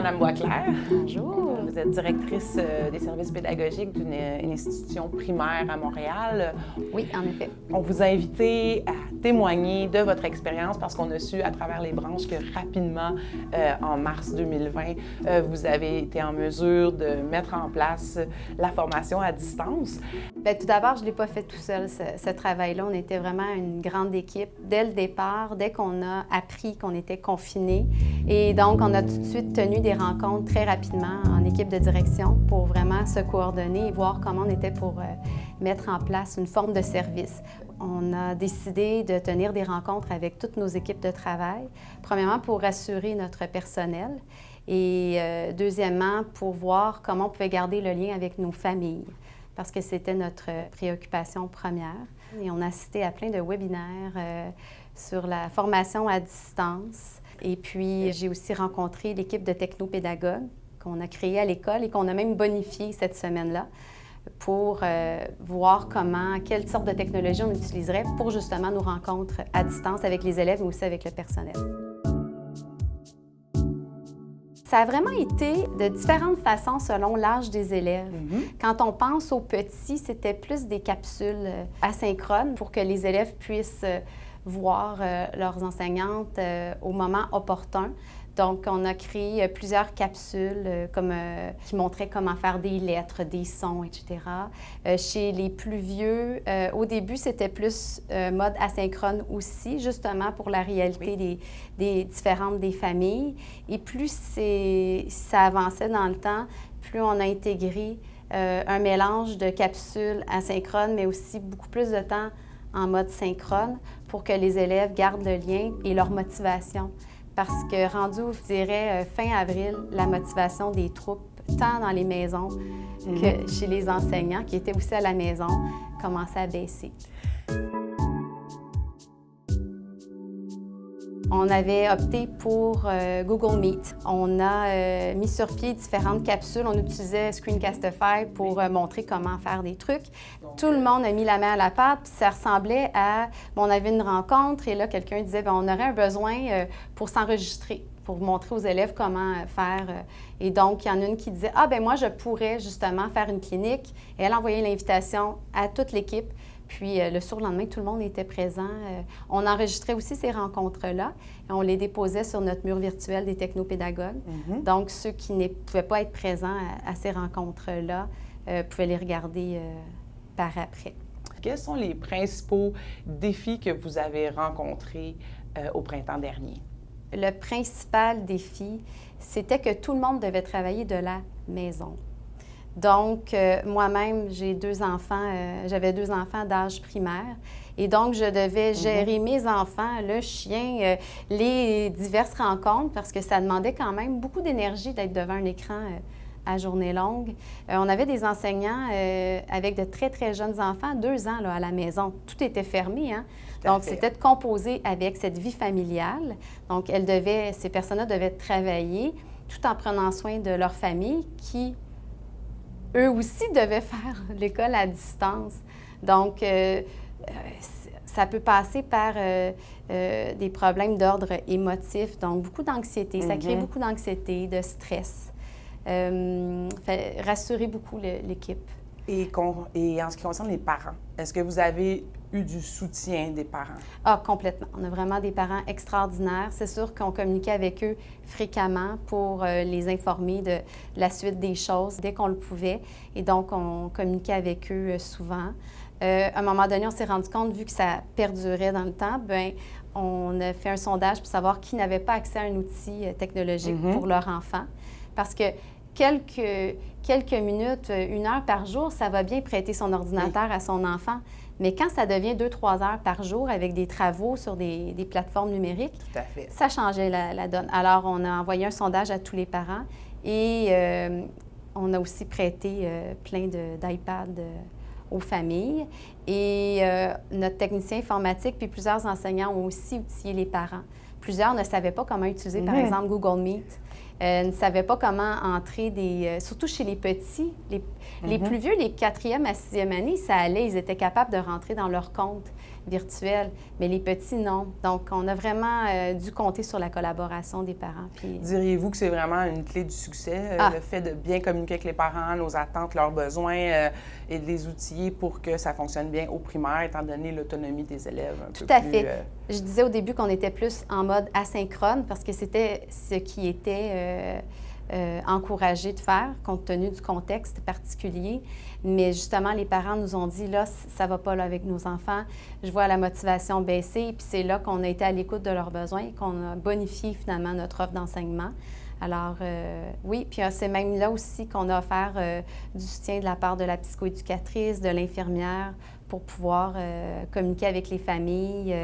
Madame Boisclair. Bonjour. Vous êtes directrice des services pédagogiques d'une institution primaire à Montréal. Oui, en effet. On vous a invité à témoigner de votre expérience parce qu'on a su à travers les branches que rapidement, en mars 2020, vous avez été en mesure de mettre en place la formation à distance. Bien, tout d'abord, je ne l'ai pas fait tout seul, ce travail-là. On était vraiment une grande équipe. Dès le départ, dès qu'on a appris qu'on était confinés, et donc on a tout de suite tenu des rencontres très rapidement en équipe de direction pour vraiment se coordonner et voir comment on était pour mettre en place une forme de service. On a décidé de tenir des rencontres avec toutes nos équipes de travail, premièrement pour rassurer notre personnel et deuxièmement pour voir comment on pouvait garder le lien avec nos familles, parce que c'était notre préoccupation première. Et on a assisté à plein de webinaires sur la formation à distance. Et puis, j'ai aussi rencontré l'équipe de technopédagogues qu'on a créée à l'école et qu'on a même bonifiée cette semaine-là pour voir quelle sorte de technologie on utiliserait pour justement nos rencontres à distance avec les élèves, mais aussi avec le personnel. Ça a vraiment été de différentes façons selon l'âge des élèves. Quand on pense aux petits, c'était plus des capsules asynchrones pour que les élèves puissent voir leurs enseignantes au moment opportun. Donc, on a créé plusieurs capsules qui montraient comment faire des lettres, des sons, etc. Chez les plus vieux, au début, c'était plus mode asynchrone aussi, justement pour la réalité des différentes des familles. Et plus ça avançait dans le temps, plus on a intégré un mélange de capsules asynchrones, mais aussi beaucoup plus de temps en mode synchrone pour que les élèves gardent le lien et leur motivation. Parce que rendu, je dirais, fin avril, la motivation des troupes, tant dans les maisons que chez les enseignants, qui étaient aussi à la maison, commençait à baisser. On avait opté pour Google Meet. On a mis sur pied différentes capsules. On utilisait Screencastify pour montrer comment faire des trucs. Tout le monde a mis la main à la pâte, puis ça ressemblait à... on avait une rencontre et là, quelqu'un disait on aurait un besoin pour s'enregistrer, pour montrer aux élèves comment faire. Et donc, il y en a une qui disait moi, je pourrais justement faire une clinique. Et elle envoyait l'invitation à toute l'équipe. Puis le surlendemain, tout le monde était présent. On enregistrait aussi ces rencontres-là et on les déposait sur notre mur virtuel des technopédagogues. Donc, ceux qui ne pouvaient pas être présents à ces rencontres-là pouvaient les regarder par après. Quels sont les principaux défis que vous avez rencontrés au printemps dernier? Le principal défi, c'était que tout le monde devait travailler de la maison. Donc, moi-même, j'avais deux enfants d'âge primaire. Et donc, je devais gérer mes enfants, le chien, les diverses rencontres, parce que ça demandait quand même beaucoup d'énergie d'être devant un écran à journée longue. On avait des enseignants avec de très, très jeunes enfants, 2 ans là, à la maison. Tout était fermé, hein? Donc, c'était de composer avec cette vie familiale. Donc, ces personnes-là devaient travailler tout en prenant soin de leur famille qui... eux aussi devaient faire l'école à distance. Donc, ça peut passer par des problèmes d'ordre émotif, donc beaucoup d'anxiété. Ça crée beaucoup d'anxiété, de stress. Rassurer beaucoup l'équipe. Et en ce qui concerne les parents, est-ce que vous avez eu du soutien des parents? Ah, complètement. On a vraiment des parents extraordinaires. C'est sûr qu'on communiquait avec eux fréquemment pour les informer de la suite des choses dès qu'on le pouvait. Et donc, on communiquait avec eux souvent. À un moment donné, on s'est rendu compte, vu que ça perdurait dans le temps, on a fait un sondage pour savoir qui n'avait pas accès à un outil technologique pour leur enfant. Parce que quelques minutes, 1 heure par jour, ça va bien prêter son ordinateur à son enfant. Mais quand ça devient 2-3 heures par jour avec des travaux sur des plateformes numériques, tout à fait, ça changeait la donne. Alors, on a envoyé un sondage à tous les parents et on a aussi prêté plein d'iPads aux familles. Et notre technicien informatique puis plusieurs enseignants ont aussi outillé les parents. Plusieurs ne savaient pas comment utiliser, par exemple, Google Meet. ne savaient pas comment entrer surtout chez les petits. Les plus vieux, les 4e à 6e année, ça allait, ils étaient capables de rentrer dans leur compte virtuel, mais les petits, non. Donc, on a vraiment dû compter sur la collaboration des parents. Puis... Diriez-vous que c'est vraiment une clé du succès, le fait de bien communiquer avec les parents, nos attentes, leurs besoins et de les outiller pour que ça fonctionne bien au primaire, étant donné l'autonomie des élèves un peu plus... Tout à fait. Je disais au début qu'on était plus en mode asynchrone parce que c'était ce qui était encouragé de faire, compte tenu du contexte particulier. Mais justement, les parents nous ont dit, là, ça ne va pas là, avec nos enfants. Je vois la motivation baisser. Puis c'est là qu'on a été à l'écoute de leurs besoins et qu'on a bonifié finalement notre offre d'enseignement. Alors, oui, puis c'est même là aussi qu'on a offert du soutien de la part de la psychoéducatrice, de l'infirmière, pour pouvoir communiquer avec les familles,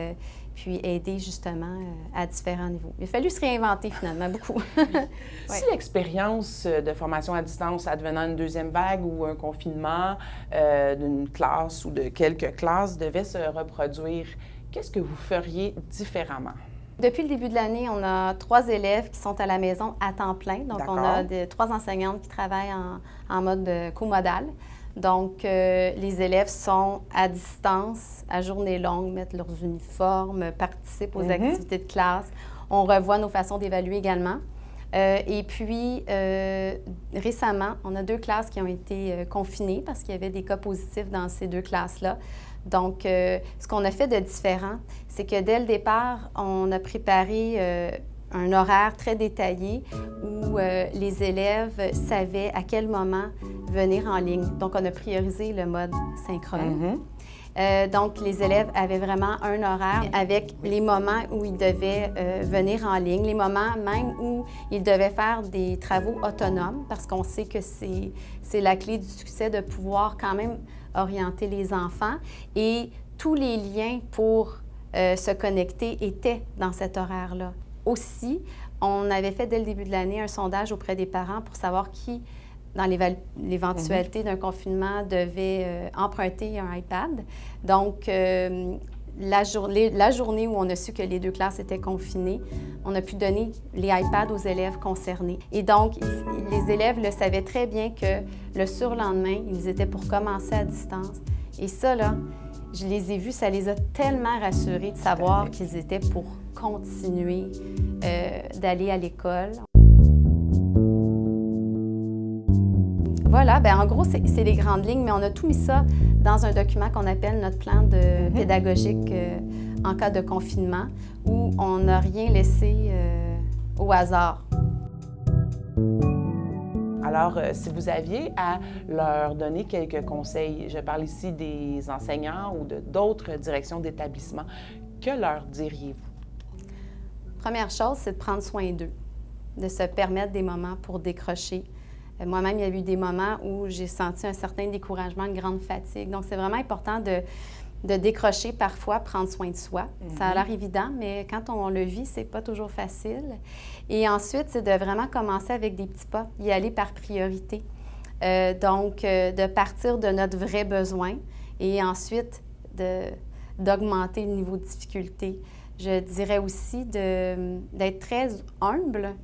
puis aider justement à différents niveaux. Il a fallu se réinventer finalement beaucoup. Si l'expérience de formation à distance advenant une deuxième vague ou un confinement d'une classe ou de quelques classes devait se reproduire, qu'est-ce que vous feriez différemment? Depuis le début de l'année, on a 3 élèves qui sont à la maison à temps plein. Donc, on a 3 enseignantes qui travaillent en mode comodal. Donc, les élèves sont à distance, à journée longue, mettent leurs uniformes, participent aux activités de classe. On revoit nos façons d'évaluer également. Et puis, récemment, on a 2 classes qui ont été confinées parce qu'il y avait des cas positifs dans ces 2 classes-là. Donc, ce qu'on a fait de différent, c'est que dès le départ, on a préparé un horaire très détaillé où les élèves savaient à quel moment venir en ligne. Donc, on a priorisé le mode synchrone. Donc, les élèves avaient vraiment un horaire avec les moments où ils devaient venir en ligne, les moments même où ils devaient faire des travaux autonomes, parce qu'on sait que c'est la clé du succès de pouvoir quand même orienter les enfants. Et tous les liens pour se connecter étaient dans cet horaire-là. Aussi, on avait fait dès le début de l'année un sondage auprès des parents pour savoir qui, dans l'éventualité d'un confinement, devait emprunter un iPad. Donc, la journée où on a su que les 2 classes étaient confinées, on a pu donner les iPads aux élèves concernés. Et donc, les élèves le savaient très bien que le surlendemain, ils étaient pour commencer à distance. Et ça, là, je les ai vus, ça les a tellement rassurés de savoir qu'ils étaient pour continuer d'aller à l'école. Voilà, bien en gros, c'est les grandes lignes, mais on a tout mis ça dans un document qu'on appelle notre plan pédagogique en cas de confinement, où on n'a rien laissé au hasard. Alors, si vous aviez à leur donner quelques conseils, je parle ici des enseignants ou d'autres directions d'établissement, que leur diriez-vous? Première chose, c'est de prendre soin d'eux, de se permettre des moments pour décrocher. Moi-même, il y a eu des moments où j'ai senti un certain découragement, une grande fatigue. Donc, c'est vraiment important de décrocher parfois, prendre soin de soi. Ça a l'air évident, mais quand on le vit, c'est pas toujours facile. Et ensuite, c'est de vraiment commencer avec des petits pas, y aller par priorité. Donc, de partir de notre vrai besoin et ensuite d'augmenter le niveau de difficulté. Je dirais aussi d'être très humble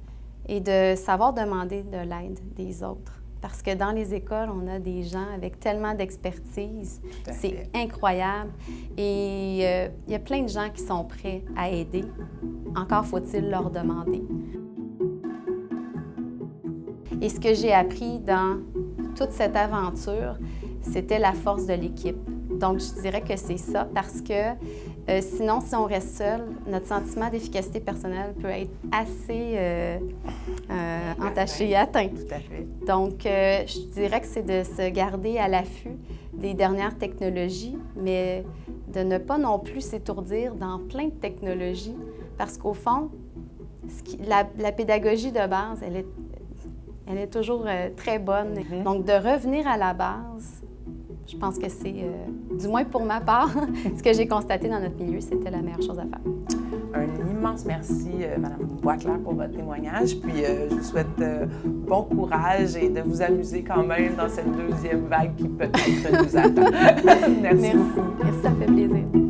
et de savoir demander de l'aide des autres. Parce que dans les écoles, on a des gens avec tellement d'expertise. C'est incroyable. Et il y a plein de gens qui sont prêts à aider. Encore faut-il leur demander. Et ce que j'ai appris dans toute cette aventure, c'était la force de l'équipe. Donc, je dirais que c'est ça parce que sinon, si on reste seul, notre sentiment d'efficacité personnelle peut être assez entaché et atteint. Tout à fait. Donc, je dirais que c'est de se garder à l'affût des dernières technologies, mais de ne pas non plus s'étourdir dans plein de technologies parce qu'au fond, la pédagogie de base, elle est toujours très bonne. Donc, de revenir à la base, je pense que c'est, du moins pour ma part, ce que j'ai constaté dans notre milieu, c'était la meilleure chose à faire. Un immense merci, Mme Boisclair, pour votre témoignage. Puis je vous souhaite bon courage et de vous amuser quand même dans cette deuxième vague qui peut-être nous attend. Merci beaucoup. Merci, ça me fait plaisir.